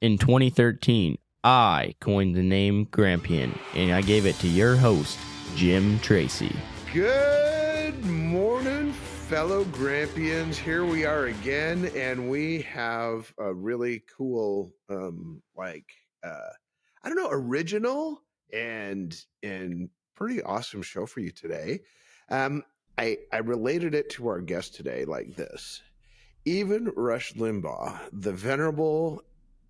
In 2013, I coined the name Grampion, and I gave it to your host, Jim Tracy. Good morning, fellow Grampians. Here we are again, and we have a really cool, original and pretty awesome show for you today. I related it to our guest today like this. Even Rush Limbaugh, the venerable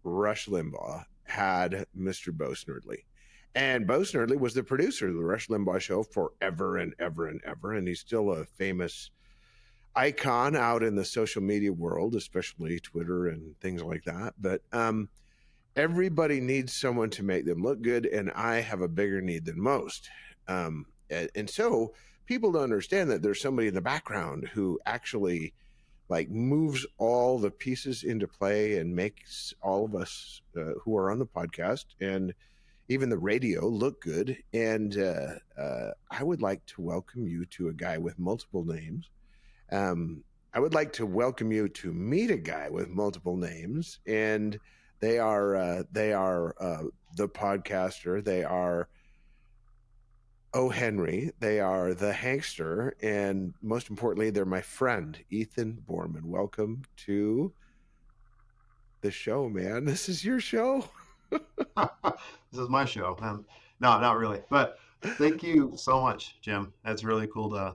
Rush Limbaugh, had Mr. Bo Snerdley. And Bo Snerdley was the producer of the Rush Limbaugh show forever and ever and ever. And he's still a famous icon out in the social media world, especially Twitter and things like that. But everybody needs someone to make them look good. And I have a bigger need than most. And so people don't understand that there's somebody in the background who actually moves all the pieces into play and makes all of us who are on the podcast and even the radio look good. And I would like to welcome you to a guy with multiple names. I would like to welcome you to meet a guy with multiple names, and they are the podcaster. They are O. Henry, they are the Hankster, and most importantly, they're my friend, Ethan Borman. Welcome to the show, man. This is your show. This is my show. No, not really. But thank you so much, Jim. It's really cool to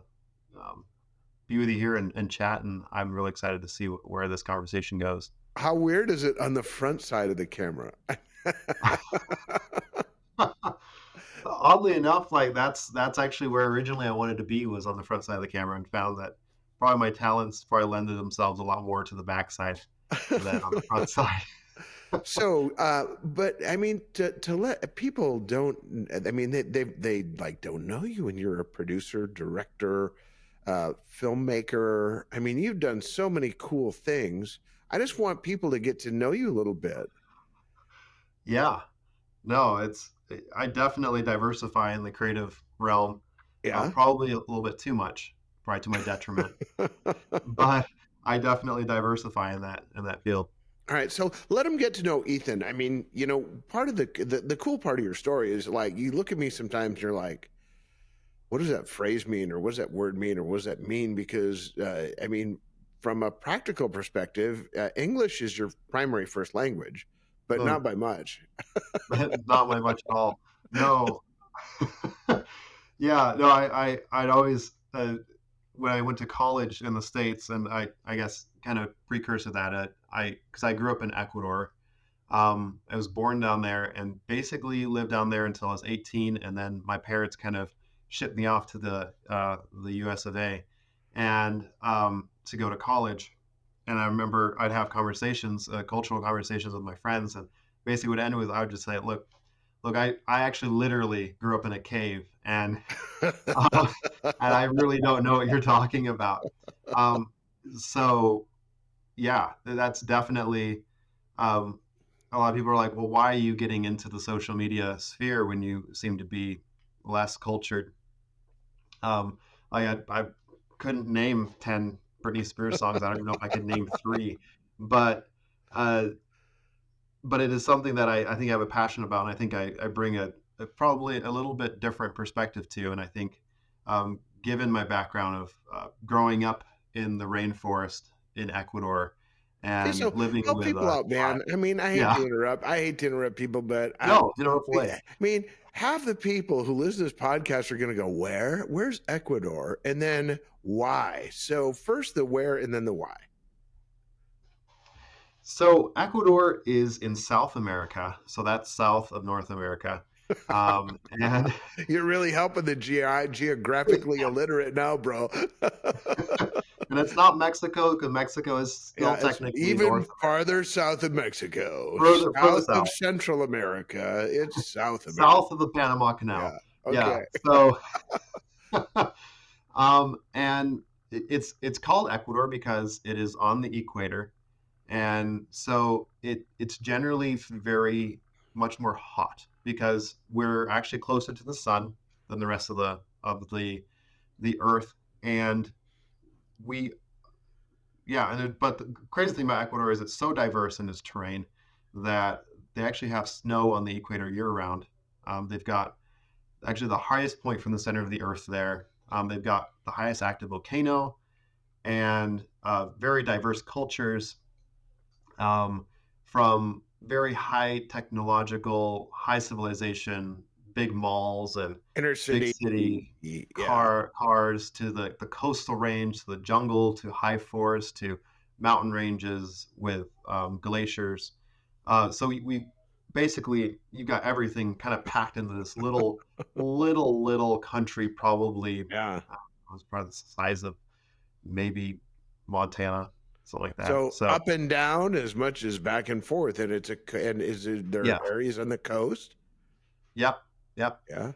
be with you here and chat, and I'm really excited to see where this conversation goes. How weird is it on the front side of the camera? Oddly enough, that's actually where originally I wanted to be, was on the front side of the camera, and found that probably my talents probably lended themselves a lot more to the back side than on the front side. So, but I mean, to let people don't, I mean, they don't know you, and you're a producer, director, filmmaker. I mean, you've done so many cool things. I just want people to get to know you a little bit. Yeah, no, I definitely diversify in the creative realm. Yeah, probably a little bit too much, probably to my detriment. But I definitely diversify in that field. All right, so let them get to know Ethan. I mean, part of the cool part of your story is you look at me sometimes and you're like, what does that phrase mean, or what does that word mean, or what does that mean? Because I mean, from a practical perspective, English is your primary first language, but not by much. Not by much at all. No. Yeah, no, I'd always when I went to college in the States, and I guess kind of precursor to that, because I grew up in Ecuador. I was born down there and basically lived down there until I was 18, and then my parents kind of shipped me off to the US of A, and to go to college. And I remember I'd have conversations, cultural conversations with my friends, and basically would end with, I would just say, look, I actually literally grew up in a cave, and and I really don't know what you're talking about. So yeah, that's definitely, a lot of people are like, well, why are you getting into the social media sphere when you seem to be less cultured? I couldn't name 10 Britney Spears songs. I don't even know if I could name 3, but it is something that I think I have a passion about, and I think I bring a probably a little bit different perspective to. And I think, given my background of growing up in the rainforest in Ecuador and living help with people out, man. I mean, I hate to interrupt people, but no, way. I mean, half the people who listen to this podcast are going to go, where's Ecuador? And then why? So first the where, and then the why. So Ecuador is in South America, so that's south of North America. And you're really helping the geographically illiterate now, bro. And it's not Mexico, because Mexico is still technically even North farther south of Mexico, further south south of Central America. It's South America, south of the Panama Canal. Yeah. Okay. So, and it's called Ecuador because it is on the equator. And so it's generally very much more hot, because we're actually closer to the sun than the rest of the earth. And but the crazy thing about Ecuador is it's so diverse in its terrain that they actually have snow on the equator year round. They've got actually the highest point from the center of the earth there. They've got the highest active volcano and very diverse cultures, um, from very high technological, high civilization, big malls and Inner big city. city Yeah. cars to the coastal range, to the jungle, to high forest, to mountain ranges with glaciers. So we basically, you got everything kind of packed into this little country, probably Yeah. it was probably the size of maybe Montana, something like that. So So up and down as much as back and forth, and there yeah, areas on the coast? yep, yep. Yeah.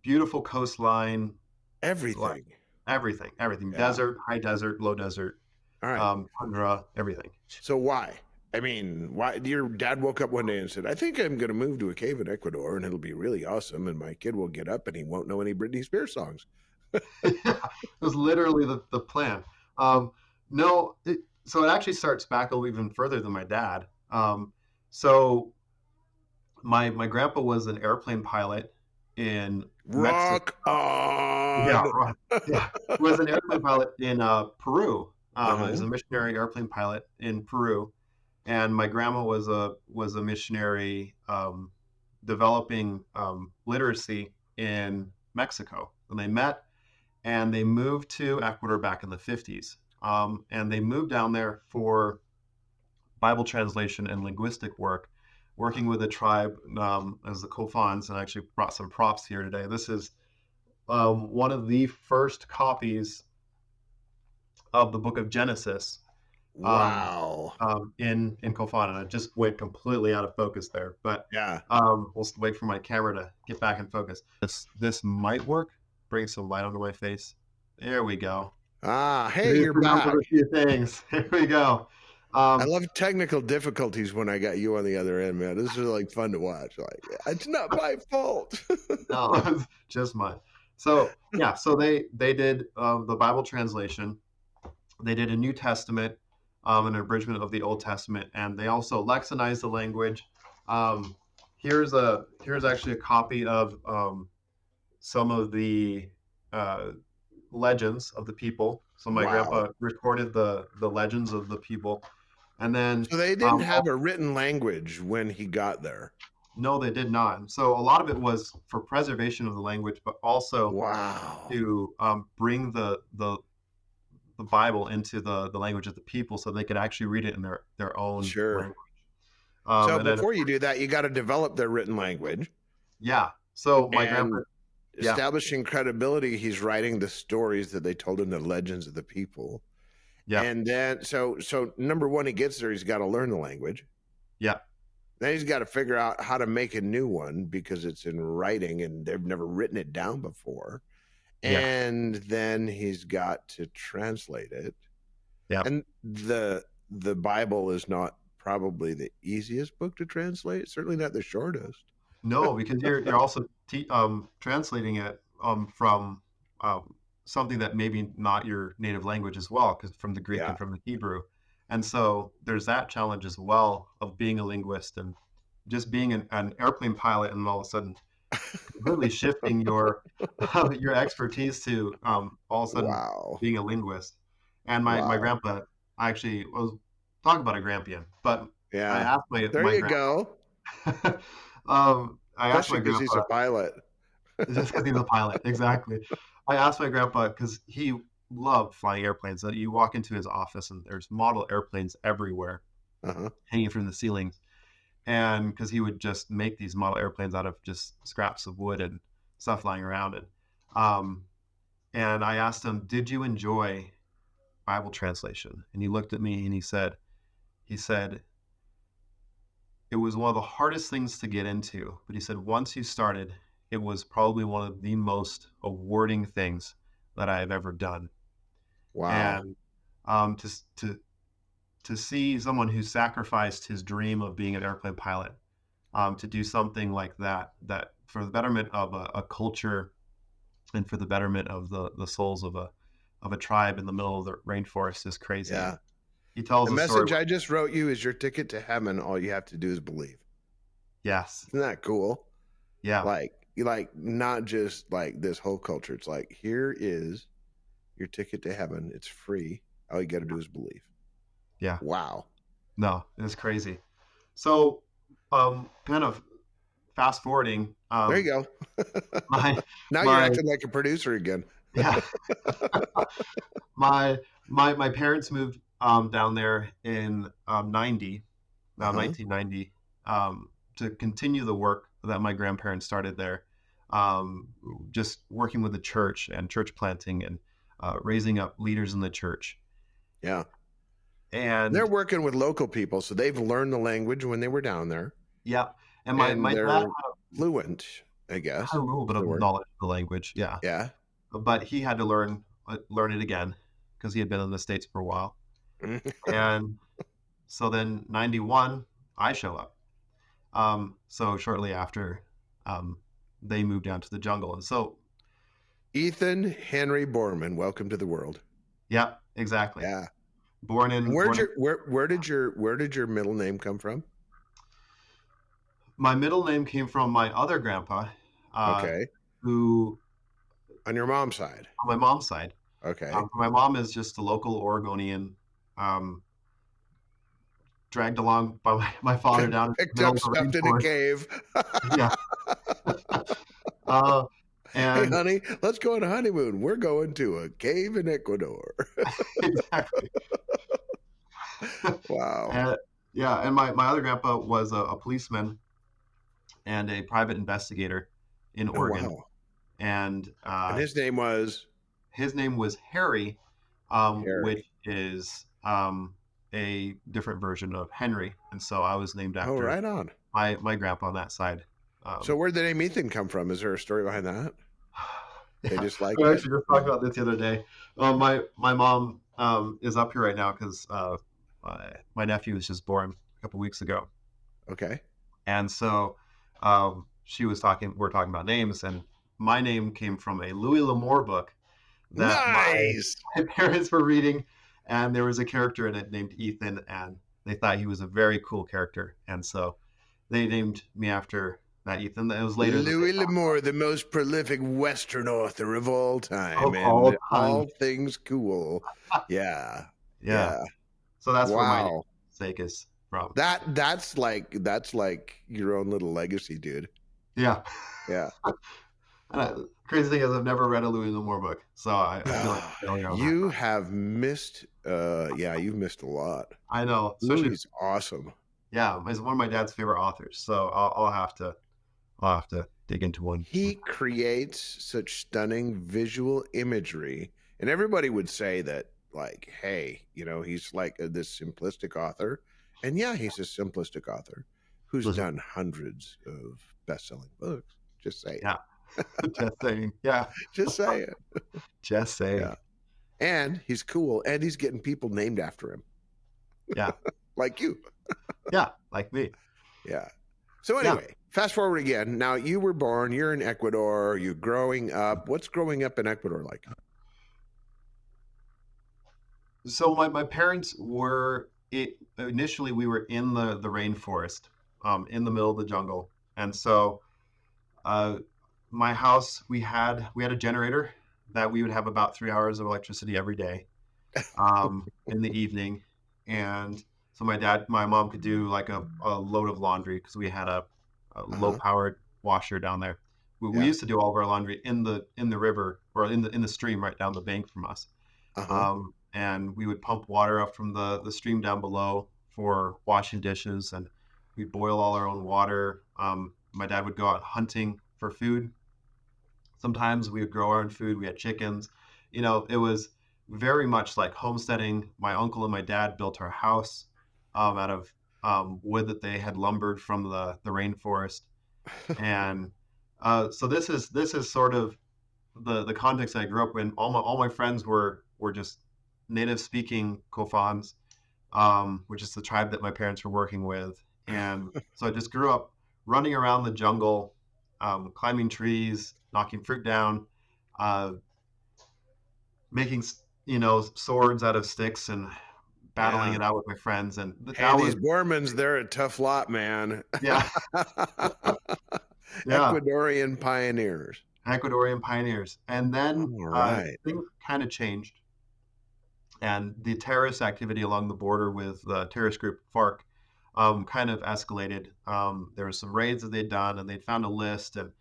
Beautiful coastline, like Everything. everything. Yeah. Desert, high desert, low desert, All right. tundra, everything. So why? I mean, why your dad woke up one day and said, "I think I'm going to move to a cave in Ecuador and it'll be really awesome and my kid will get up and he won't know any Britney Spears songs." It was literally the plan. No, so it actually starts back a little even further than my dad. So my grandpa was an airplane pilot in Mexico. Rock Yeah, on. right. Yeah, was an airplane pilot in Peru. He was Uh-huh. a missionary airplane pilot in Peru, and my grandma was a missionary, developing literacy in Mexico. And they met, and they moved to Ecuador back in the 50s. And they moved down there for Bible translation and linguistic work, working with a tribe as the Kofans, and I actually brought some props here today. This is one of the first copies of the book of Genesis, um, Wow. in Kofan, and I just went completely out of focus there. But Yeah. we'll wait for my camera to get back in focus. This might work. Bring some light onto my face. There we go. Ah, hey, Just you're remember back. a few things. There we go. I Um, love technical difficulties when I got you on the other end, man. This is like fun to watch. Like, it's not my fault. no, it's just mine. So yeah, so they did the Bible translation. They did a New Testament, an abridgment of the Old Testament, and they also lexionized the language. Um, here's actually a copy of some of the uh, legends of the people. So my Wow. grandpa recorded the legends of the people, and then So they didn't have a written language when he got there. no, they did not. So a lot of it was for preservation of the language, but also Wow. to bring the Bible into the language of the people, so they could actually read it in their own Sure. language. So And then before you do that, you got to develop their written language yeah, so my grandpa, and yeah, establishing credibility. He's writing the stories that they told him, the legends of the people. yeah, And then, so number one, he gets there, he's got to learn the language. yeah, Then he's got to figure out how to make a new one because it's in writing and they've never written it down before. yeah, And then he's got to translate it. yeah. And the Bible is not probably the easiest book to translate, certainly not the shortest. No, because you're also translating it from something that maybe not your native language as well, because from the Greek Yeah. and from the Hebrew, and so there's that challenge as well of being a linguist and just being an airplane pilot, and all of a sudden completely shifting your your expertise to all of a sudden Wow. being a linguist. And my Wow. grandpa, I actually was talking about a Grampian, but I Yeah. asked There my you go. grandpa. I asked Especially my because he's a grandpa pilot. just because he's a pilot, exactly. I asked my grandpa because he loved flying airplanes. That you walk into his office and there's model airplanes everywhere, Uh-huh. hanging from the ceilings, and because he would just make these model airplanes out of just scraps of wood and stuff lying around it. Um, and I asked him, "Did you enjoy Bible translation?" And he looked at me and he said, "It was one of the hardest things to get into, but he said once you started, it was probably one of the most rewarding things that I've ever done." Wow. And to to see someone who sacrificed his dream of being an airplane pilot, to do something like that, that for the betterment of a culture and for the betterment of the souls of a tribe in the middle of the rainforest is crazy. And Yeah. he tells The a story message I just wrote you is your ticket to heaven. All you have to do is believe. Yes. Isn't that cool? Yeah. Like not just like this whole culture. It's like, here is your ticket to heaven. It's free. All you got to do is believe. Yeah. Wow. No, it's crazy. So, kind of fast forwarding, There you go. my Now you're my acting like a producer again. yeah, my parents moved down there in 1990, to continue the work that my grandparents started there, just working with the church and church planting and raising up leaders in the church. Yeah. They're And working with local people, so they've learned the language when they were down there, yeah, and my and dad they're fluent, I had a guess little is bit the of word. knowledge of the language, yeah, Yeah. but he had to learn it again because he had been in the States for a while. And so then 91, I show up. So shortly after, um, they moved down to the jungle. And so, Ethan Henry Borman, welcome to the world. yeah, exactly. Yeah. Born And in, where'd born in, your where did your middle name come from? my middle name came from my other grandpa, uh, Okay. who, On your mom's side. on my mom's side, Okay. my mom is just a local Oregonian, um, dragged along by my father down in the Picked middle up, of the stuffed in a rainforest. cave. Yeah. Uh, Hey, and honey, let's go on a honeymoon. We're going to a cave in Ecuador. exactly. Wow. And, yeah, and my other grandpa was a policeman and a private investigator in Oh, Oregon, wow. and And his name was his name was Harry, which Harry. is a different version of Henry, and so I was named Oh, after right on. my grandpa on that side. So Um, where'd the name Ethan come from? Is there a story behind that? They yeah, just liked we it? actually just talked about this the other day. My mom is up here right now because my nephew was just born a couple weeks ago, Okay. and so she was talking. We're talking about names, and my name came from a Louis L'Amour book that Nice. my parents were reading, and there was a character in it named Ethan, and they thought he was a very cool character, and so they named me after that Ethan. It was later that they Louis L'Amour, the most prolific Western author of all time, of all and time. all things cool. Yeah. Yeah, Yeah. so that's where my Wow. namesake is from. That's like your own little legacy, dude. Yeah. Yeah. Crazy thing is, I've never read a Louis L'Amour book, so I feel like a failure on that You front. have missed yeah, you've missed a lot. I know, especially Louis is awesome. yeah, he's one of my dad's favorite authors, so I'll have to dig into one. He creates such stunning visual imagery, and everybody would say that, like, hey, he's like this simplistic author. And yeah, he's a simplistic author who's Listen, done hundreds of best-selling books. Just saying. yeah, just saying. Yeah, Just saying. just saying. Yeah. And he's cool, and he's getting people named after him, Yeah, like you. yeah, like me. Yeah. So Yeah. anyway, fast forward again. Now you were born, you're in Ecuador, you're growing up. What's growing up in Ecuador like? So my parents were initially we were in the rainforest, in the middle of the jungle, and so uh, my house we had a generator that we would have about 3 hours of electricity every day, in the evening, and so my mom could do like a load of laundry because we had a low Uh-huh. powered washer down there. We Yeah. used to do all of our laundry in the river or in the stream right down the bank from us, Uh-huh. and we would pump water up from the stream down below for washing dishes, and we'd boil all our own water. My dad would go out hunting for food. Sometimes we would grow our own food. We had chickens. It was very much like homesteading. My uncle and my dad built our house out of wood that they had lumbered from the rainforest, and so this is sort of the context I grew up in. All my friends were just native speaking Kofans, which is the tribe that my parents were working with, and so I just grew up running around the jungle, climbing trees, knocking fruit down, uh, making swords out of sticks and battling Yeah. it out with my friends, and Hey, that was these Bormans, they're a tough lot, man. yeah, yeah, Ecuadorian pioneers. Ecuadorian pioneers. And then All right. things kind of changed, and the terrorist activity along the border with the terrorist group FARC kind of escalated. There were some raids that they'd done, and they'd found a list, and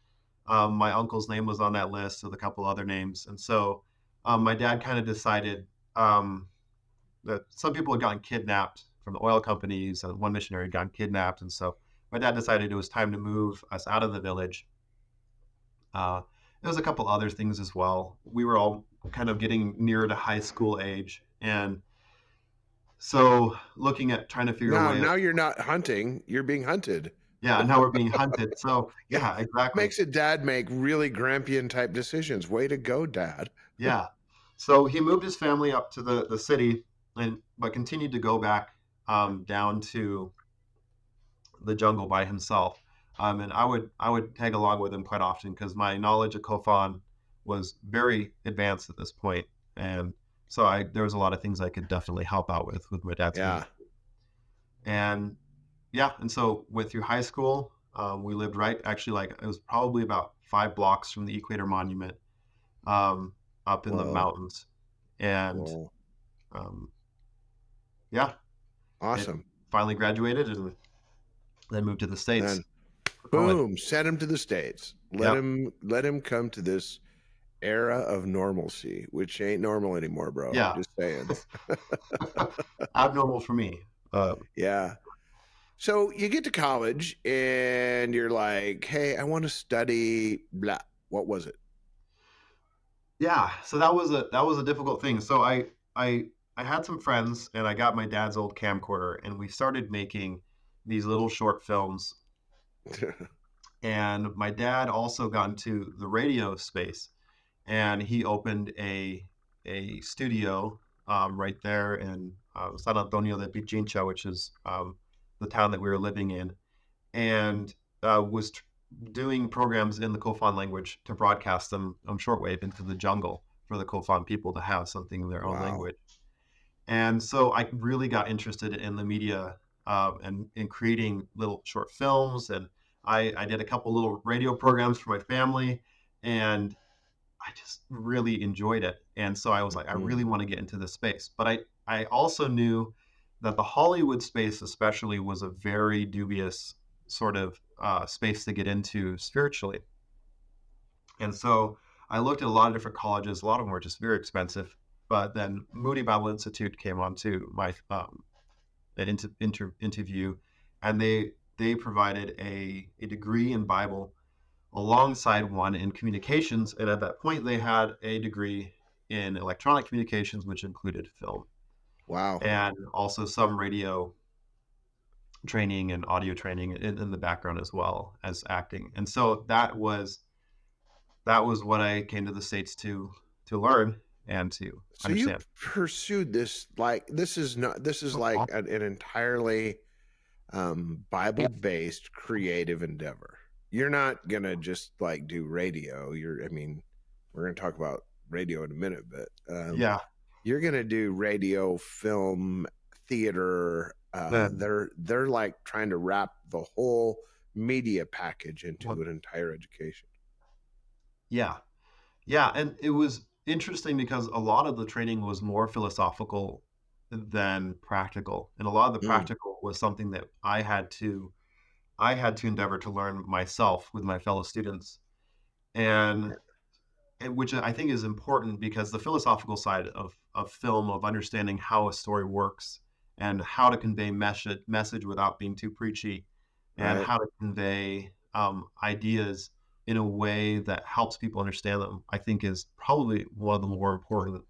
my uncle's name was on that list with a couple other names. And so my dad kind of decided that some people had gotten kidnapped from the oil companies, and one missionary had gotten kidnapped. And so my dad decided it was time to move us out of the village. There was a couple other things as well. We were all kind of getting nearer to high school age. And so looking at trying to figure a way, Now you're not hunting, you're being hunted. yeah, now we're being hunted. So yeah, exactly. Makes a dad make really Grampian type decisions. Way to go, Dad. Yeah. So he moved his family up to the city, but continued to go back down to the jungle by himself. And I would tag along with him quite often because my knowledge of Kofan was very advanced at this point, and so there was a lot of things I could definitely help out with my dad's Yeah. community. And yeah, and so went through high school. We lived actually, like it was probably about 5 blocks from the Equator Monument, up in the Whoa. mountains, and Whoa. yeah, Awesome. finally graduated and then moved to the States. Then boom, send him to the States. Let Yep. him come to this era of normalcy, which ain't normal anymore, bro. Yeah. Just saying. Abnormal for me. Yeah. So you get to college and you're like, hey, I want to study blah. What was it? Yeah, so that was a difficult thing. So I had some friends, and I got my dad's old camcorder, and we started making these little short films. And my dad also got into the radio space, and he opened a studio right there in San Antonio de Pichincha, which is the town that we were living in, and was doing programs in the Kofan language to broadcast them on shortwave into the jungle for the Kofan people to have something in their own Wow. language. And so I really got interested in the media and in creating little short films. And I did a couple little radio programs for my family, and I just really enjoyed it. And so I was like, I really want to get into this space. But I also knew that the Hollywood space especially was a very dubious sort of space to get into spiritually. And so I looked at a lot of different colleges. A lot of them were just very expensive. But then Moody Bible Institute came onto my interview, and they provided a degree in Bible alongside one in communications. And at that point, they had a degree in electronic communications, which included film. Wow. And also some radio training and audio training in the background as well as acting. And so that was what I came to the States to learn and to understand. You pursued this like this is like an entirely Bible-based creative endeavor. You're not gonna just like do radio. We're gonna talk about radio in a minute, but Yeah. you're gonna do radio, film, theater. They're like trying to wrap the whole media package into an entire education. Yeah. Yeah. And it was interesting because a lot of the training was more philosophical than practical. And a lot of the practical was something that I had to endeavor to learn myself with my fellow students. And which I think is important because the philosophical side of film, of understanding how a story works and how to convey message without being too preachy, and Right. how to convey ideas in a way that helps people understand them, I think is probably one of the more important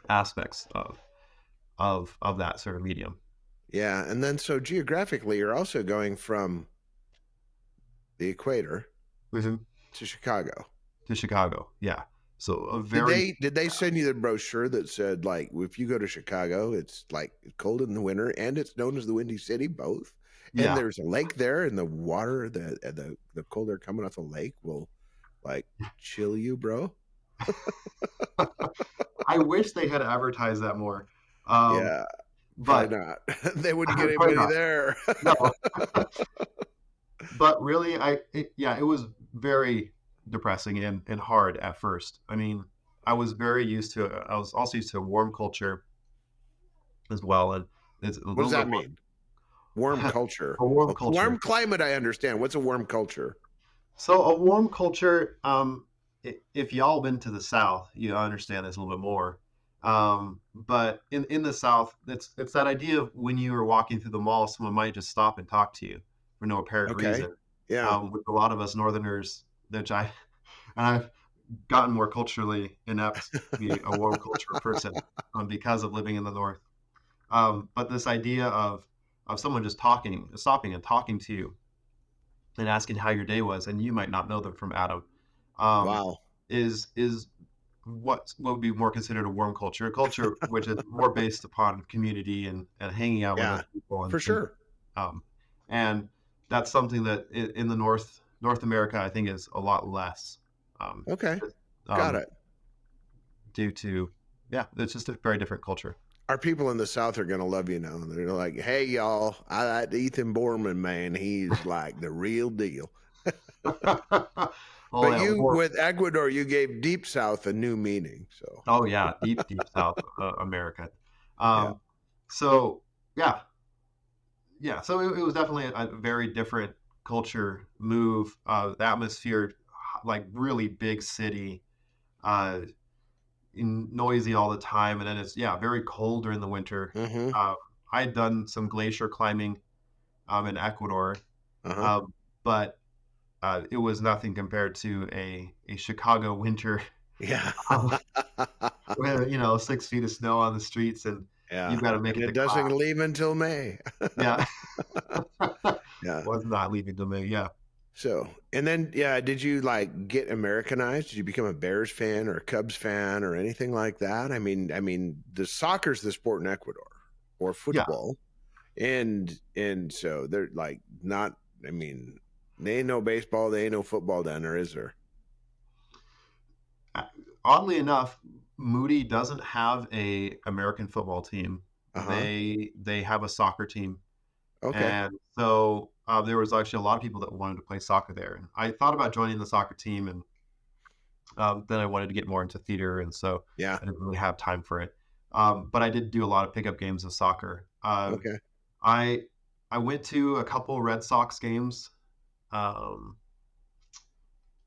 aspects of that sort of medium. Yeah, and then so geographically, you're also going from the equator Mm-hmm. to Chicago. To Chicago, yeah. So a very Did they send you the brochure that said like if you go to Chicago, it's like cold in the winter and it's known as the Windy City, both. And yeah. there's a lake there, and the water, the cold air coming off the lake will like chill you, bro. I wish they had advertised that more. Yeah. but Probably not. They wouldn't get probably anybody not. there. No, but really, it was very depressing and hard at first. I mean, I was also used to a warm culture as well, and it's a What does little that bit mean? Warm more culture. a warm A warm culture. climate, I understand. What's a warm culture? So a warm culture, if y'all been to the South, you understand this a little bit more. But in the South, it's that idea of when you are walking through the mall, someone might just stop and talk to you for no apparent Okay. reason. Yeah. With a lot of us Northerners, and I've gotten more culturally inept to be a warm culture person because of living in the North. But this idea of someone just stopping and talking to you and asking how your day was, and you might not know them from Adam, um, Wow. is what would be more considered a warm culture, a culture which is more based upon community and hanging out with Yeah. other people, For sure. um, and that's something that in the North America I think is a lot less, um, Okay. just, Got um, it. due to it's just a very different culture. Our people in the South are gonna love you now. They're like, "Hey, y'all, I that Ethan Borman man. He's like the real deal." Oh But yeah, you, war. with Ecuador, you gave Deep South a new meaning. So Oh yeah, deep South America. yeah. Um, so yeah, yeah. So it was definitely a very different culture move. The atmosphere, like really big city, uh, noisy all the time, and then it's very cold during the winter. Mm-hmm. Uh, I had done some glacier climbing in Ecuador, Uh-huh. um, but it was nothing compared to a Chicago winter. Yeah. Where 6 feet of snow on the streets, and Yeah. you've got to make And it to it class. doesn't leave until May. Yeah. Yeah. Was not leaving to me. Yeah. So, and then, yeah, did you like get Americanized? Did you become a Bears fan or a Cubs fan or anything like that? I mean, the soccer's the sport in Ecuador or Yeah. football, and so they're like not. I mean, they ain't no baseball, they ain't no football down there, is there? Oddly enough, Moody doesn't have a American football team. Uh huh. They have a soccer team, Okay. and so there was actually a lot of people that wanted to play soccer there. And I thought about joining the soccer team, and then I wanted to get more into theater, and so Yeah. I didn't really have time for it. But I did do a lot of pickup games of soccer. Okay. I I went to a couple Red Sox games. Um,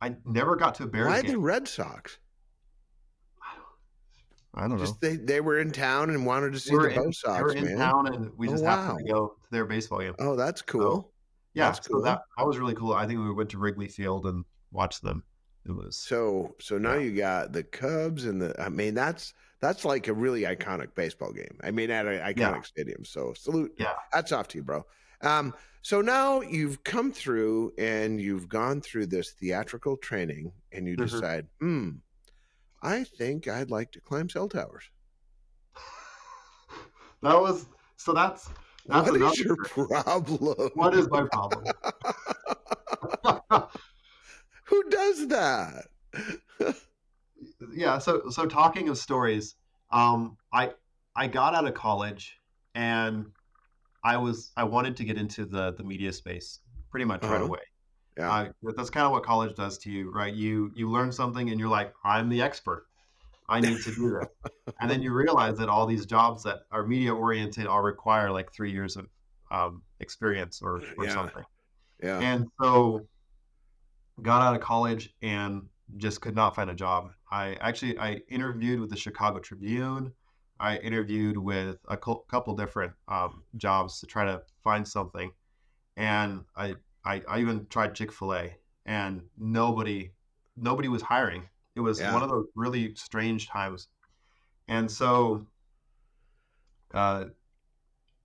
I never got to a Bears Why game. the Red Sox? I don't know. Just they were in town and wanted to see the Bo They were Sox, in man. town, and we Oh just happened wow. to go to their baseball game. Oh, that's So cool. yeah, That's so that cool. that was really cool. I think we went to Wrigley Field and watched them. It was So now yeah, you got the Cubs and I mean that's like a really iconic baseball game. I mean at an yeah, iconic stadium. So salute, yeah. hats off to you, bro. So now you've come through and you've gone through this theatrical training and you Mhm. decide, I think I'd like to climb cell towers. That was so. That's What is another. your problem? What is my problem? Who does that? Yeah. So talking of stories, I got out of college and I wanted to get into the media space pretty much right Uh-huh. away. Yeah. That's kind of what college does to you, right? You learn something and you're like, I'm the expert. I need to do this. And then you realize that all these jobs that are media oriented all require like 3 years of experience or Yeah. something. Yeah. And so got out of college and just could not find a job. I interviewed with the Chicago Tribune. I interviewed with a couple different jobs to try to find something, and I even tried Chick-fil-A, and nobody was hiring. It was Yeah. one of those really strange times, and so uh,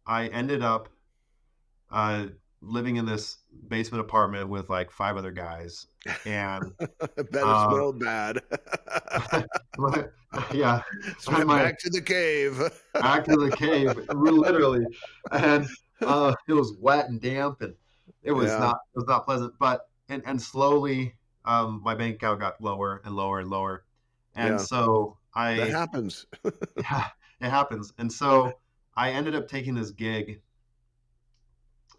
I ended up uh, living in this basement apartment with like 5 other guys, and I bet it uh, smelled bad. my, yeah, and Went my back to the cave. back to the cave, literally, and it was wet and damp, and Yeah. it was not pleasant. But and slowly, my bank account got lower and lower and lower, and Yeah. so That I happens. yeah, it happens, and so I ended up taking this gig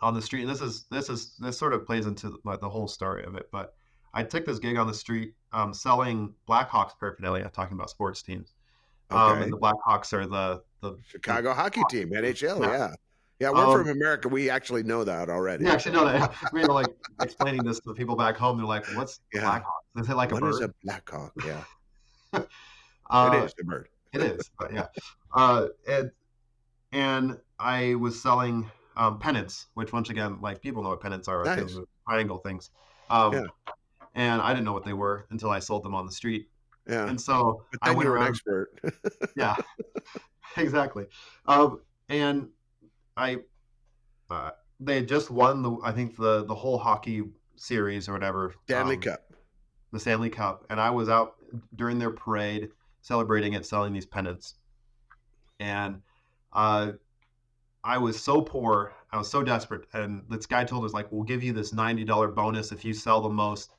on the street, and this sort of plays into the whole story of it. But I took this gig on the street, selling Blackhawks paraphernalia, talking about sports teams. And Okay. the Blackhawks are the Chicago hockey team, NHL. yeah. Yeah. Yeah. We're Um, from America. We actually know that already. you actually know So, that. Yeah. We were like explaining this to the people back home. They're like, "What's the yeah. Blackhawks?" Is it like a What is bird? a Blackhawk? Yeah. It uh, is a bird. it is, but yeah. Uh, and and I was selling pennants, which once again, like people know what pennants are, like those Nice. triangle things. Yeah. And I didn't know what they were until I sold them on the street. Yeah. And so But I then went you're an around. expert. Yeah, exactly. And I they had just won I think the whole hockey series or whatever, Stanley Cup. the Stanley Cup, and I was out during their parade celebrating it, selling these pennants. And uh, I was so poor, I was so desperate, and this guy told us like, "We'll give you this $90 bonus if you sell the most."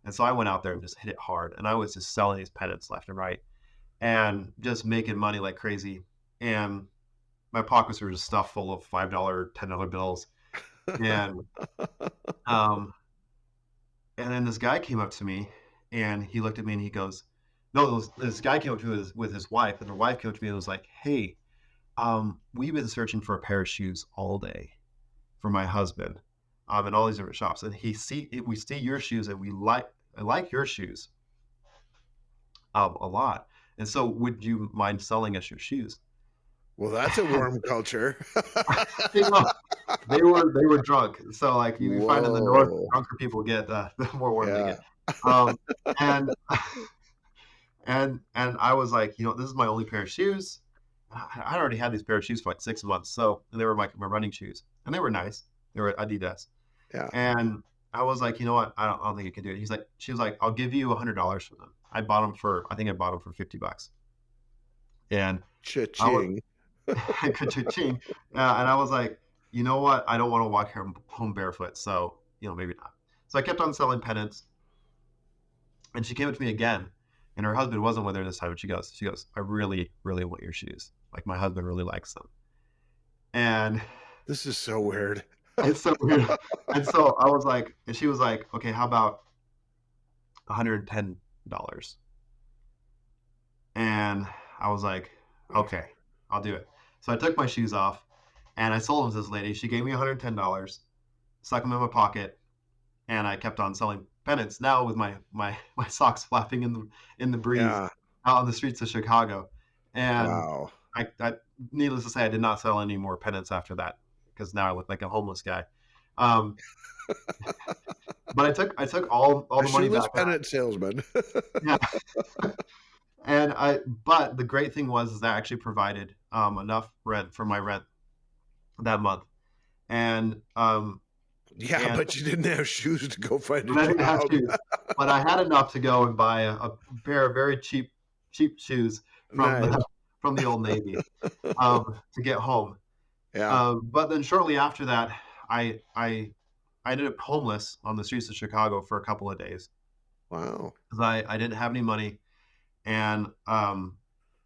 And so I went out there and just hit it hard, and I was just selling these pennants left and right, and just making money like crazy. And my pockets were just stuffed full of $5, $10 bills, and um, and then this guy came up to me, and he looked at me and he goes, "No, this guy came up to me with his wife, and the wife came up to me and was like, 'Hey, we've been searching for a pair of shoes all day for my husband, in all these different shops, and we see your shoes, and I like your shoes, a lot. And so, would you mind selling us your shoes?'" Well, that's a warm culture. You know, they were drunk, so like you find in the north, the Whoa. drunker people get the more warm they Yeah. get. Um, and and I was like, this is my only pair of shoes. I already had these pair of shoes for like 6 months, and they were my running shoes, and they were nice. They were Adidas, Yeah. and I was like, you know what? I don't think you can do it. She was like, "I'll give you $100 for them." I bought them for $50, and I was Cha-ching. ka-ching. And I was like, you know what? I don't want to walk home barefoot, so maybe not. So I kept on selling pennants, and she came up to me again, and her husband wasn't with her this time. And she goes, "I really, really want your shoes. Like my husband really likes them." And This is so weird. it's so weird. And so I was like, and she was like, "Okay, how about $110?" And I was like, "Okay, I'll do it." So I took my shoes off, and I sold them to this lady. She gave me $110, stuck them in my pocket, and I kept on selling pennants. Now with my socks flapping in the breeze Yeah. out on the streets of Chicago. And Wow. I needless to say, I did not sell any more pennants after that, because now I look like a homeless guy. Um, but I took all A the money shoeless back. pennant salesman. Yeah. But the great thing was that I actually provided enough rent for my rent that month. And Yeah, and but you didn't have shoes to go find a I didn't have job. shoes, but I had enough to go and buy a pair of very cheap shoes from Nice. from the Old Navy, to get home. Yeah. But then shortly after that, I ended up homeless on the streets of Chicago for a couple of days, Wow. because I didn't have any money, and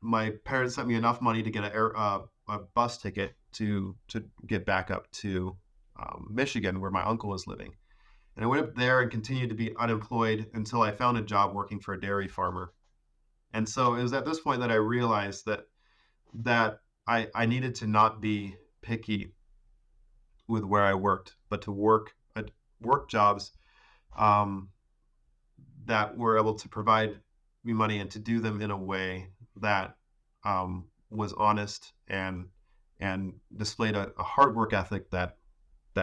my parents sent me enough money to get a bus ticket to get back up to Michigan, where my uncle was living. And I went up there and continued to be unemployed until I found a job working for a dairy farmer. And so it was at this point that I realized that I needed to not be picky with where I worked, but to work jobs um, that were able to provide me money, and to do them in a way that was honest, and displayed a hard work ethic that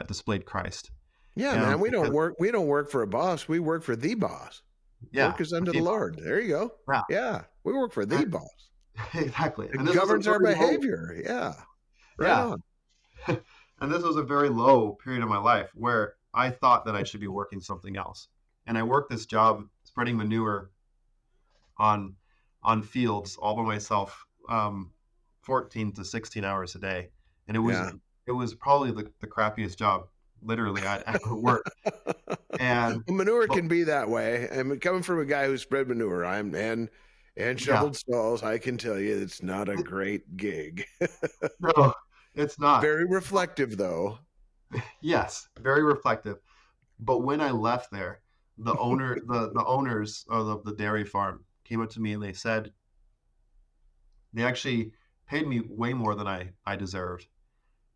displayed Christ. Yeah, man. We don't Because, work for a boss. We work for the boss. yeah, Work is unto the people, Lord. There you go. yeah, Yeah. We work for the boss. exactly. And It this was a governs our very low, behavior. Yeah. Right yeah, on. and this was a very low period of my life where I thought that I should be working something else. And I worked this job spreading manure on fields all by myself, 14 to 16 hours a day, and Yeah. it was probably the crappiest job literally I'd ever worked. And Manure but, can be that way. And coming from a guy who spread manure, and yeah, shoveled stalls, I can tell you it's not a great gig. no, It's not. Very reflective, though. Yes, very reflective. But when I left there, the owners of the dairy farm came up to me and they said they actually paid me way more than I deserved.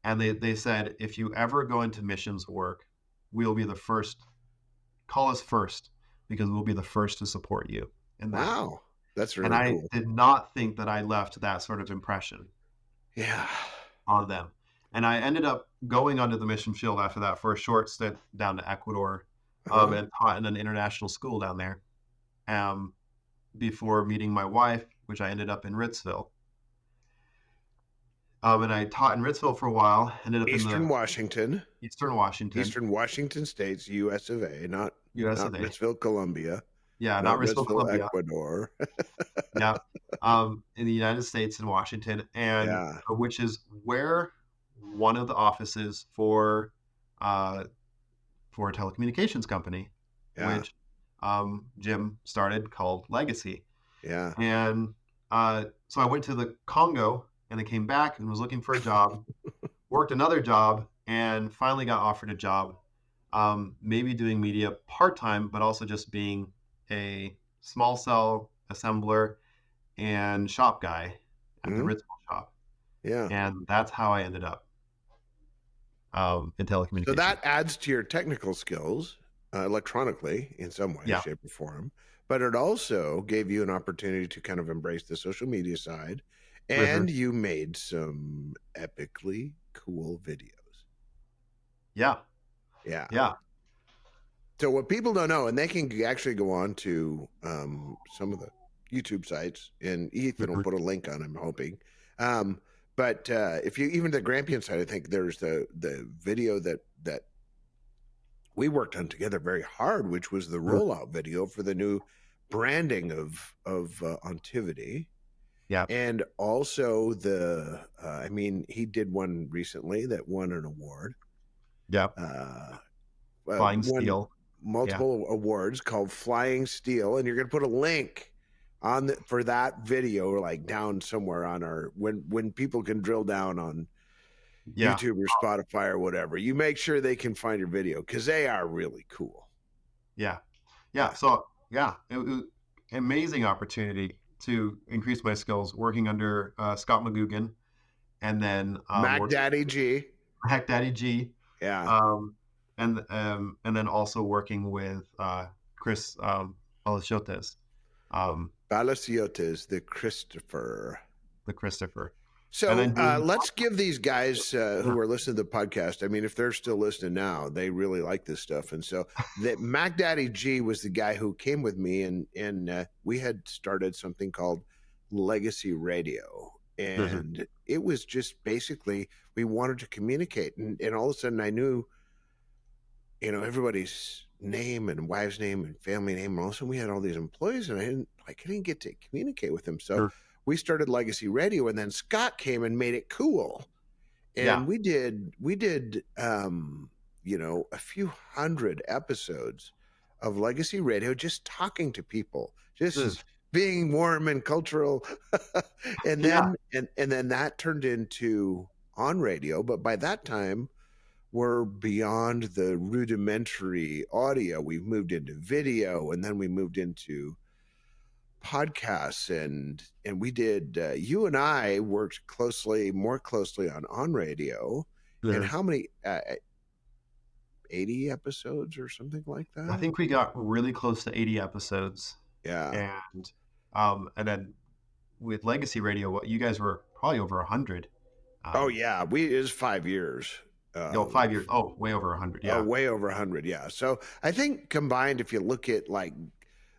And they said, if you ever go into missions work, we'll be the first. Call us first because we'll be the first to support you in that. Wow, that's And really I cool. did not think that I left that sort of impression Yeah. on them. And I ended up going onto the mission field after that for a short stint down to Ecuador, Uh-huh. and taught in an international school down there, um, before meeting my wife, which I ended up in Ritzville. And I taught in Ritzville for a while, ended up in the Eastern Washington, Eastern Washington, Eastern Washington States, U.S. of A., US not of A. Ritzville, Colombia, Yeah, not not Ritzville, Ritzville, Columbia. Ecuador. Yeah, in the United States in Washington, and Yeah. which is where one of the offices uh, for a telecommunications company, Yeah. which Jim started, called Legacy. Yeah. And so I went to the Congo and I came back and was looking for a job, worked another job, and finally got offered a job, maybe doing media part time, but also just being a small cell assembler and shop guy at the Mhm. Ritzville shop. Yeah. And that's how I ended up in So telecommunications. that adds to your technical skills electronically in some way, Yeah. shape, or form. But it also gave you an opportunity to kind of embrace the social media side. Mhm. And you made some epically cool videos. Yeah. Yeah. Yeah. So what people don't know, and they can actually go on to some of the YouTube sites, and Ethan will Mhm. put a link on, I'm hoping. Um, but if you even the Grampion site, I think there's the video that we worked on together very hard, which was the Mhm. rollout video for the new branding of Ontivity, Yeah. and also the I mean, he did one recently that won an award. Yeah. Uh, Flying won steel. Yeah. multiple awards called Flying Steel, and you're going to put a link on for that video, or like down somewhere on our when people can drill down on Yeah. YouTube or Spotify or whatever. You make sure they can find your video because they are really cool. Yeah. Yeah. Yeah. So yeah, it was an amazing opportunity to increase my skills working under Scott McGugan, and then Mac working Daddy G. Hack Daddy G, Yeah. um, and then also working with Chris Palacios, Balaciotes, the Christopher. the Christopher, and So then doing let's give these guys who are listening to the podcast. I mean, if they're still listening now, they really like this stuff. And so that Mac Daddy G was the guy who came with me, and we had started something called Legacy Radio, Mhm. and it was just basically we wanted to communicate, and all of a sudden I knew, everybody's name and wife's name and family name, and all of a sudden we had all these employees, and I couldn't get to communicate with them. So Sure. we started Legacy Radio, and then Scott came and made it cool. Yeah. And we did a few hundred episodes of Legacy Radio, just talking to people, Mm. just being warm and cultural. and Yeah. then and then that turned into on radio, but by that time we're beyond the rudimentary audio. We've moved into video, and then we moved into podcasts, and we did you and I worked more closely on radio. And Mhm. how many 80 episodes or something like I that? think we got really close to 80 episodes, Yeah. and then with Legacy Radio, what you guys were probably over 100. Oh Um, yeah, we it is 5 years. no, 5 years. Oh, way over 100. Oh, Yeah. way over 100. Yeah. So I think combined, if you look at like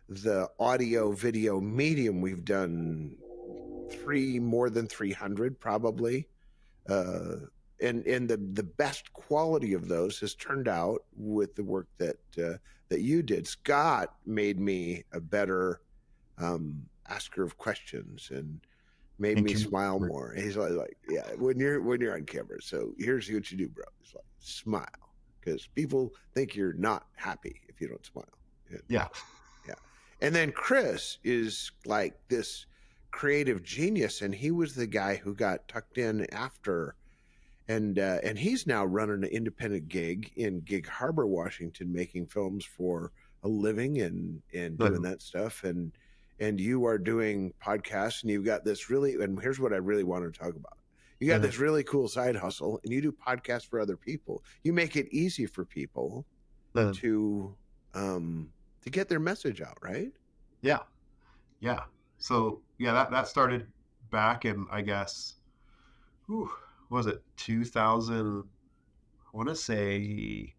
the audio video medium, we've done more than 300 probably. uh, and the best quality of those has turned out with the work that you did. Scott made me a better asker of questions and made And me smile more. He's like, yeah, when you're on camera. So here's what you do, bro. It's like smile, because people think you're not happy if you don't smile. And, yeah. yeah. And then Chris is like this creative genius, and he was the guy who got tucked in after and he's now running an independent gig in Gig Harbor, Washington, making films for a living and doing that stuff. And you are doing podcasts, and you've got this really. And here's what I really want to talk about. You got this really cool side hustle, and you do podcasts for other people. You make it easy for people to get their message out, right? Yeah. Yeah. So yeah, that started back in, I guess, what was it 2000? I want to say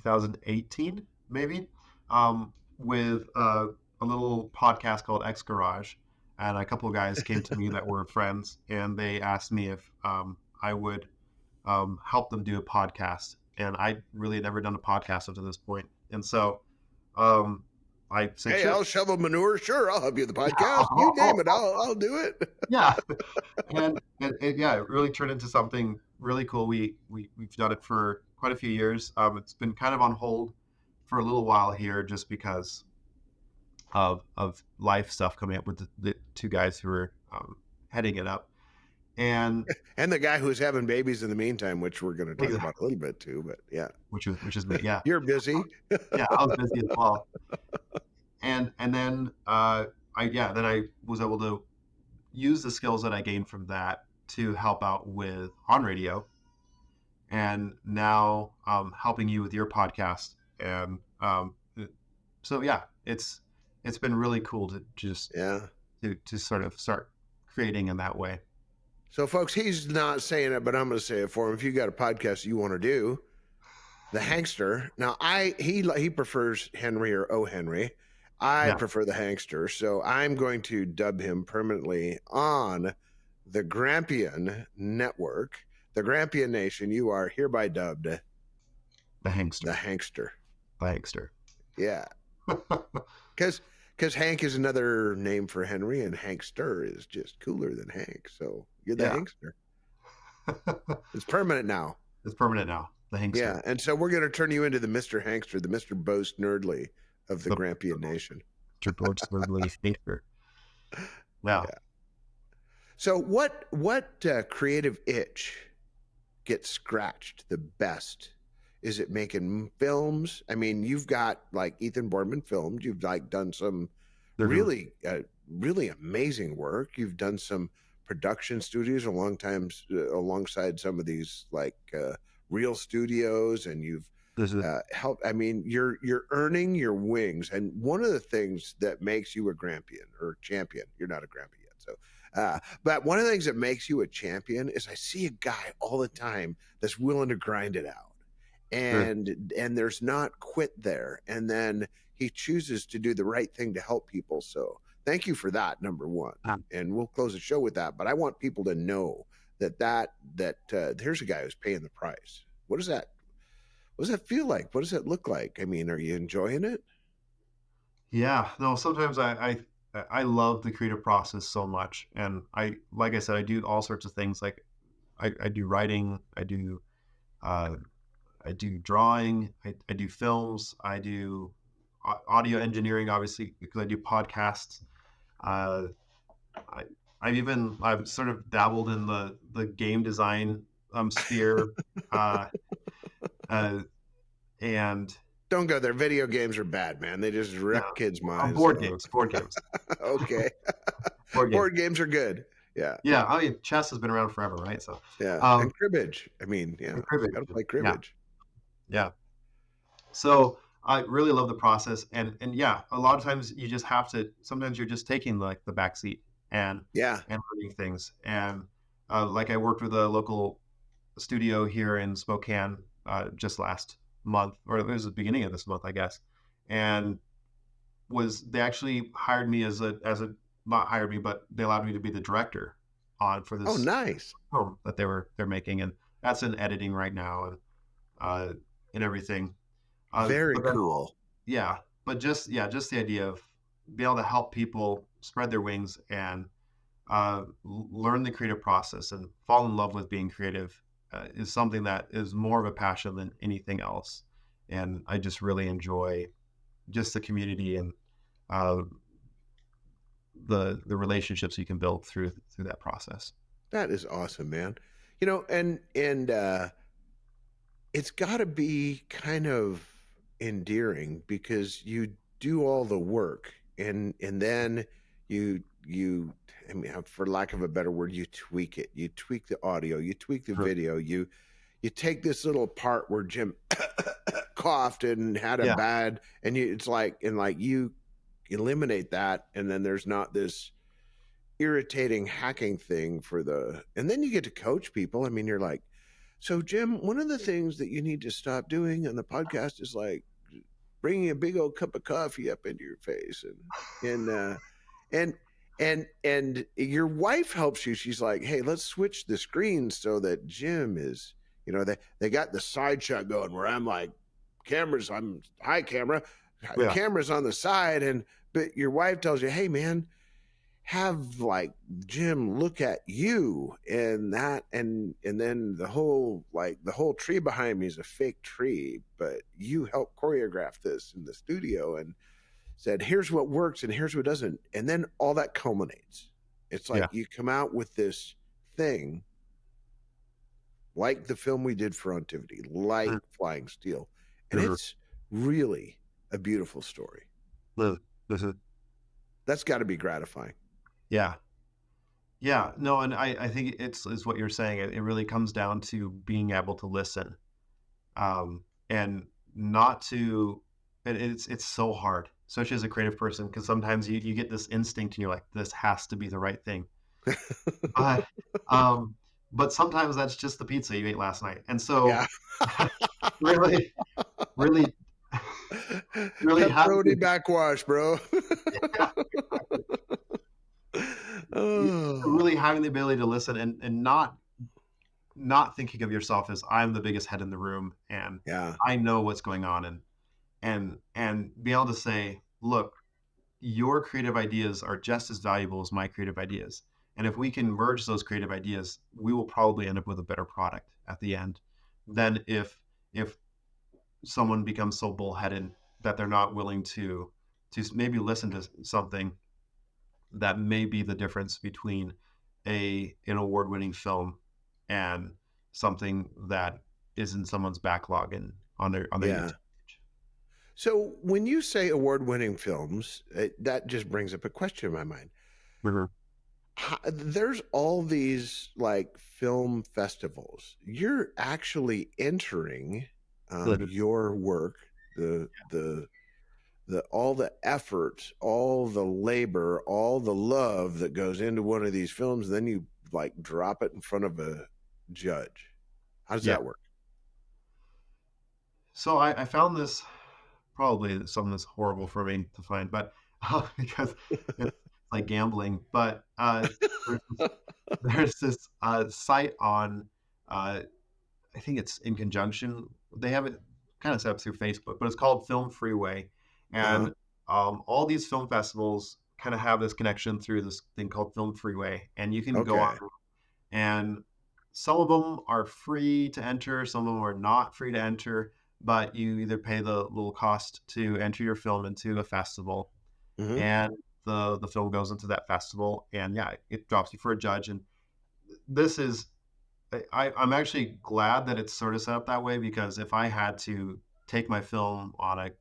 2018, maybe, with a little podcast called X Garage, and a couple of guys came to me that were friends, and they asked me if I would help them do a podcast, and I really had never done a podcast up to this point, and so I said, Hey, sure. I'll shovel manure. Sure, I'll help you with the Yeah. podcast. You name it, I'll do it. Yeah. And yeah, it really turned into something really cool. We've done it for quite a few years. It's been kind of on hold for a little while here, just because of life stuff coming up with the two guys who are heading it up, and And the guy who's having babies in the meantime, which we're going to talk about a little bit too. But yeah, which is me. Yeah, you're busy. yeah, I was busy as well. And then then I was able to use the skills that I gained from that to help out with on radio, and now helping you with your podcast. And so yeah, it's been really cool to just to sort of start creating in that way. So folks, he's not saying it, but I'm going to say it for him. If you got a podcast you want to do, the Hankster. Now he prefers Henry or O Henry. I prefer the Hankster, so I'm going to dub him permanently on the Grampion Network, the Grampion Nation. You are hereby dubbed the Hankster. The Hankster. The Hankster. Yeah, because Hank is another name for Henry, and Hankster is just cooler than Hank. So you're the Hankster. It's permanent now. It's permanent now. The Hankster. Yeah, and so we're going to turn you into the Mr. Hankster, the Mr. Boast Nerdly of the Grampion Nation. Mr. Boast Nerdly Hankster. Wow. Yeah. So what creative itch gets scratched the best? Is it making films? I mean, you've got like Ethan Borman filmed. You've like done some really amazing work. You've done some production studios alongside some of these like real studios, and you've helped. I mean, you're earning your wings. And one of the things that makes you a Grampian or champion, you're not a Grampian yet, so but one of the things that makes you a champion is I see a guy all the time that's willing to grind it out. And there's not quit there, and then he chooses to do the right thing to help people. So thank you for that, number one. And we'll close the show with that, but I want people to know that here's a guy who's paying the price. What does that feel like? What does it look like? I mean, are you enjoying it? Yeah, no, sometimes I love the creative process so much, and like I said, I do all sorts of things. Like I do writing, I do drawing, I do films, I do audio engineering, obviously, because I do podcasts. I've sort of dabbled in the game design sphere, and don't go there. Video games are bad, man. They just wreck kids' minds. Board games. Okay. Board games are good. Yeah. Yeah. I mean, chess has been around forever, right? So yeah. And cribbage. I mean, cribbage. Gotta play cribbage. Yeah. So I really love the process, and yeah, a lot of times you just have to. Sometimes you're just taking like the back seat and learning things. And like I worked with a local studio here in Spokane just last month, or it was the beginning of this month, I guess, and they actually hired me as a not hired me, but they allowed me to be the director for this. Oh, nice. Film that they're making, and that's in editing right now, and everything. Very cool. Yeah, but just the idea of being able to help people spread their wings and learn the creative process and fall in love with being creative is something that is more of a passion than anything else. And I just really enjoy just the community and the relationships you can build through that process. That is awesome, man. And it's got to be kind of endearing because you do all the work, and then you I mean, for lack of a better word, you tweak it. You tweak the audio, you tweak the video, you take this little part where Jim coughed and had a Yeah. bad, and it's like, and like you eliminate that, and then there's not this irritating hacking thing for the, and then you get to coach people. I mean, you're like, so Jim, one of the things that you need to stop doing on the podcast is like bringing a big old cup of coffee up into your face, and and your wife helps you. She's like, hey, let's switch the screens so that Jim is, they got the side shot going where I'm like, I'm hi camera, Yeah. camera's on the side, and but your wife tells you, hey man, have like Jim look at you, and that, and then the whole tree behind me is a fake tree, but you helped choreograph this in the studio and said, here's what works and here's what doesn't. And then all that culminates. It's Yeah. like you come out with this thing like the film we did for Ontivity, like Flying Steel. And it's really a beautiful story. That's got to be gratifying. Yeah. Yeah. No, and I think it's what you're saying. It really comes down to being able to listen, and not to. It's so hard, especially as a creative person, because sometimes you get this instinct and you're like, this has to be the right thing. But um, but sometimes that's just the pizza you ate last night, and so Yeah. really, really, really Pepperoni having backwash, bro. yeah, exactly. Oh, Really having the ability to listen and not thinking of yourself as I'm the biggest head in the room and yeah. I know what's going on, and be able to say, look, your creative ideas are just as valuable as my creative ideas. And if we can merge those creative ideas, we will probably end up with a better product at the end than if someone becomes so bullheaded that they're not willing to maybe listen to something that may be the difference between an award-winning film and something that is in someone's backlog and on their Yeah. YouTube. So when you say award-winning films, that just brings up a question in my mind. There's all these like film festivals. You're actually entering your work, the all the effort, all the labor, all the love that goes into one of these films, then you like drop it in front of a judge. How does Yeah. that work? So I found this probably something that's horrible for me to find, but because it's like gambling. But there's this site on, I think it's in conjunction. They have it kind of set up through Facebook, but it's called Film Freeway, Uh-huh. and all these film festivals kind of have this connection through this thing called Film Freeway, and you can go on, Okay. and some of them are free to enter, some of them are not free to enter, but you either pay the little cost to enter your film into a festival, Mm-hmm. and the film goes into that festival, and yeah, it drops you for a judge. And this is I'm actually glad that it's sort of set up that way, because if I had to take my film on a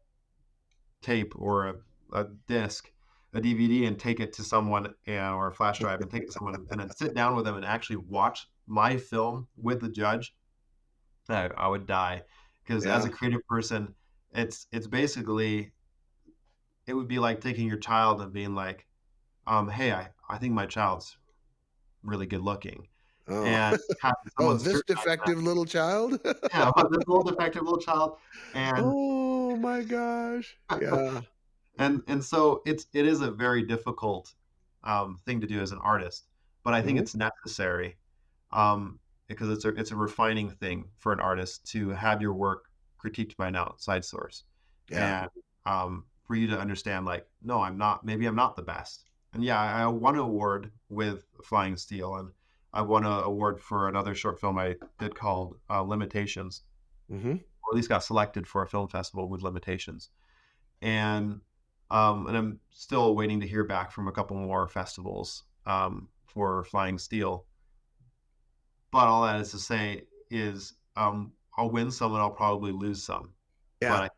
tape or a disc, a DVD, and take it to someone, or a flash drive and take it to someone and then sit down with them and actually watch my film with the judge, I would die. Because as a Yeah. creative person, it's basically, it would be like taking your child and being like, hey, I think my child's really good looking, Oh. and having Oh, someone this scrutinize that. defective little child? Yeah, this little defective little child, and Oh my gosh. Yeah. and so it is a very difficult thing to do as an artist, but I think Mhm. it's necessary, because it's a refining thing for an artist to have your work critiqued by an outside source, Yeah. and for you to understand, like, no, maybe I'm not the best. And yeah, I won an award with Flying Steel, and I won an award for another short film I did called Limitations, Mhm. or at least got selected for a film festival with Limitations. And and I'm still waiting to hear back from a couple more festivals for Flying Steel. But all that is to say is, I'll win some and I'll probably lose some. Yeah. But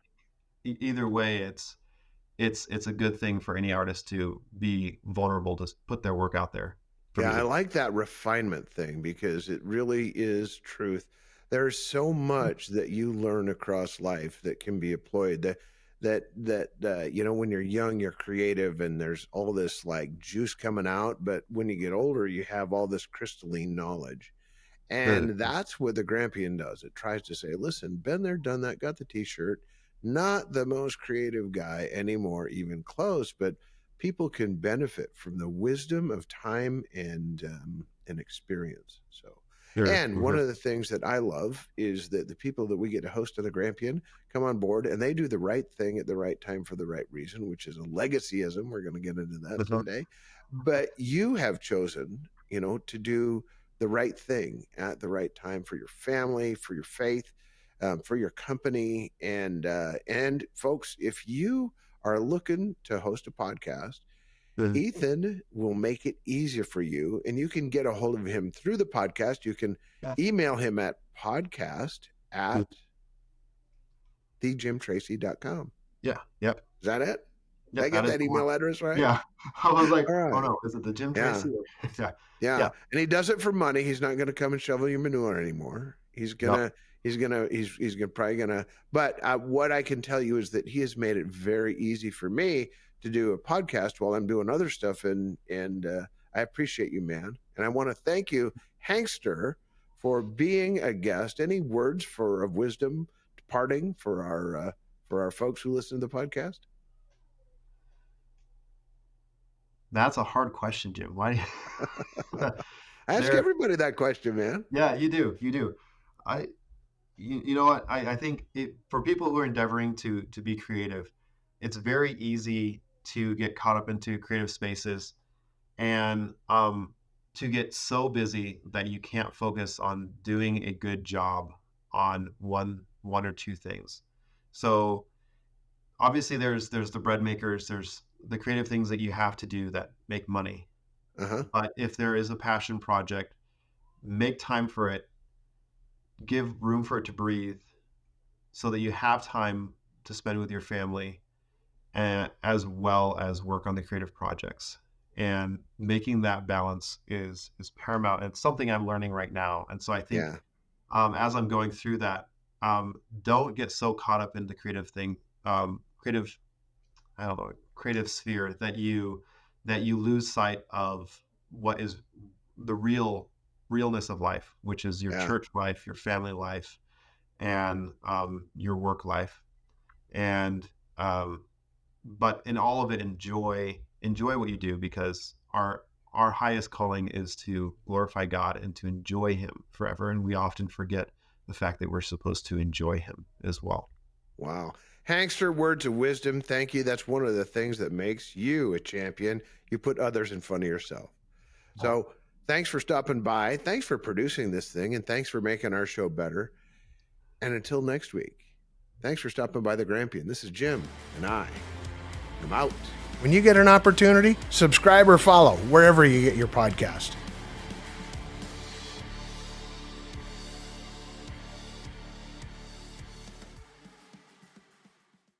either way, it's a good thing for any artist to be vulnerable, to put their work out there for Yeah, I music. like that refinement thing because it really is truth. There's so much that you learn across life that can be employed. When you're young, you're creative, and there's all this like juice coming out. But when you get older, you have all this crystalline knowledge. The, And that's what the Grampian does. It tries to say, listen, been there, done that, got the t shirt, not the most creative guy anymore, even close, but people can benefit from the wisdom of time and experience. So, sure, and for one sure. of the things that I love is that the people that we get to host on the Grampian come on board and they do the right thing at the right time for the right reason, which is a legacyism. We're going to get into that Uh-huh. someday. But you have chosen, to do the right thing at the right time for your family, for your faith, for your company, and folks, if you are looking to host a podcast, Uh, Ethan will make it easier for you, and you can get a hold of him through the podcast. You can yeah. email him at podcast Uh, at thejimtracy.com. yeah. Yep. Is that it? Did I Yep. get That is that the one. email address right? Yeah. I was like, All oh right. no, is it the Jim Yeah. Tracy? Yeah. Yeah, Yeah. and he does it for money. He's not going to come and shovel your manure anymore. He's Yep. probably gonna. But what I can tell you is that he has made it very easy for me to do a podcast while I'm doing other stuff, and I appreciate you, man. And I want to thank you, Hankster, for being a guest. Any words of wisdom, departing for our folks who listen to the podcast? That's a hard question, Jim. Why? Ask There. everybody that question, man. Yeah, you do. You do. I. You know what? I think for people who are endeavoring to be creative, it's very easy to get caught up into creative spaces and to get so busy that you can't focus on doing a good job on one or two things. So obviously there's the bread makers, there's the creative things that you have to do that make money. Uh huh. But if there is a passion project, make time for it, give room for it to breathe so that you have time to spend with your family, and as well as work on the creative projects. And making that balance is paramount. It's something I'm learning right now. And so I think Yeah. as I'm going through that, don't get so caught up in the creative thing, creative, I don't know, creative sphere that you lose sight of what is the realness of life, which is your Yeah. church life, your family life, and your work life. And but in all of it, enjoy what you do, because our highest calling is to glorify God and to enjoy him forever, and we often forget the fact that we're supposed to enjoy him as well. Wow. Hankster, words of wisdom. Thank you. That's one of the things that makes you a champion. You put others in front of yourself. So thanks for stopping by. Thanks for producing this thing. And thanks for making our show better. And until next week, thanks for stopping by the Grampian. This is Jim, and I am out. When you get an opportunity, subscribe or follow wherever you get your podcast.